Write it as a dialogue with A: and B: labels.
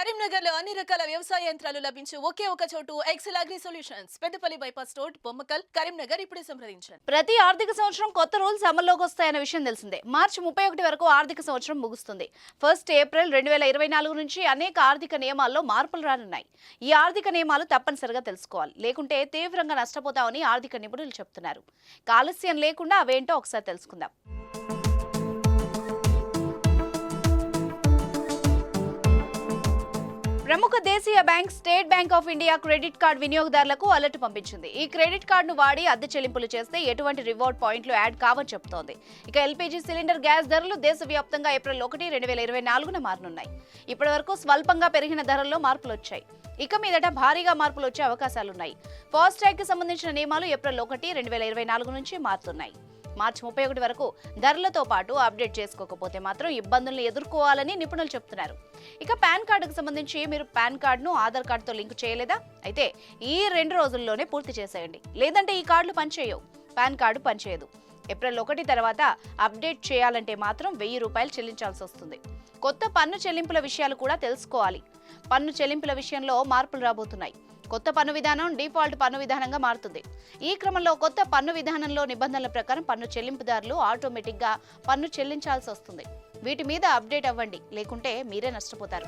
A: కరీంనగర్ లో అన్ని రకాల వ్యవసాయ యంత్రాలు లభించే ఒకే ఒక చోటు Excel Agri Solutions Peddapalli bypass road Bommakal Karimnagar ఇప్పుడే సంప్రదించండి.
B: ప్రతి ఆర్థిక సంవత్సరం కొత్త రూల్స్ అమల్లోకి వస్తాయన్న విషయం తెలిసిందే. మార్చి 31 వరకు ఆర్థిక సంవత్సరం ముగుస్తుంది. 1 ఏప్రిల్ 2024 నుంచి అనేక ఆర్థిక నియమాల్లో మార్పులు రానున్నాయి. ఈ ఆర్థిక నియమాలు తప్పనిసరిగా తెలుసుకోవాలి, లేకుంటే తీవ్రంగా నష్టపోతామని ఆర్థిక నిపుణులు చెప్తున్నారు. ఆలస్యం లేకుండా అవేంటో ఒకసారి తెలుసుకుందాం. ప్రముఖ దేశీయ bank state bank of India credit card వినియోగదారులకు అలర్ట్ పంపించింది. ఈ క్రెడిట్ కార్డును వాడి అద్దె చెల్లింపులు చేస్తే ఎటువంటి రివార్డ్ పాయింట్లు యాడ్ కావని చెబుతోంది. ఇక ఎల్పీజీ సిలిండర్ గ్యాస్ ధరలు దేశవ్యాప్తంగా ఏప్రిల్ 1, 2024 మారనున్నాయి. ఇప్పటి వరకు స్వల్పంగా పెరిగిన ధరల్లో మార్పులు వచ్చాయి. ఇక మీదట భారీగా మార్పులు వచ్చే అవకాశాలున్నాయి. ఫాస్టాగ్ కి సంబంధించిన నియమాలు ఏప్రిల్ 1, 2024 నుంచి మారుతున్నాయి. మార్చి 31 వరకు ధరలతో పాటు అప్డేట్ చేసుకోకపోతే మాత్రం ఇబ్బందులను ఎదుర్కోవాలని నిపుణులు చెప్తున్నారు. ఇక పాన్ కార్డుకు సంబంధించి మీరు పాన్ కార్డును ఆధార్ కార్డుతో లింక్ చేయలేదా? అయితే ఈ 2 రోజుల్లోనే పూర్తి చేసేయండి, లేదంటే ఈ కార్డులు పనిచేయవు. పాన్ కార్డు పనిచేయదు. ఏప్రిల్ 1 తర్వాత అప్డేట్ చేయాలంటే మాత్రం 1000 రూపాయలు చెల్లించాల్సి వస్తుంది. కొత్త పన్ను చెల్లింపుల విషయాలు కూడా తెలుసుకోవాలి. పన్ను చెల్లింపుల విషయంలో మార్పులు రాబోతున్నాయి. కొత్త పన్ను విధానం డిఫాల్ట్ పన్ను విధానంగా మారుతుంది. ఈ క్రమంలో కొత్త పన్ను విధానంలో నిబంధనల ప్రకారం పన్ను చెల్లింపుదారులు ఆటోమేటిక్గా పన్ను చెల్లించాల్సి వస్తుంది. వీటి మీద అప్డేట్ అవ్వండి, లేకుంటే మీరే నష్టపోతారు.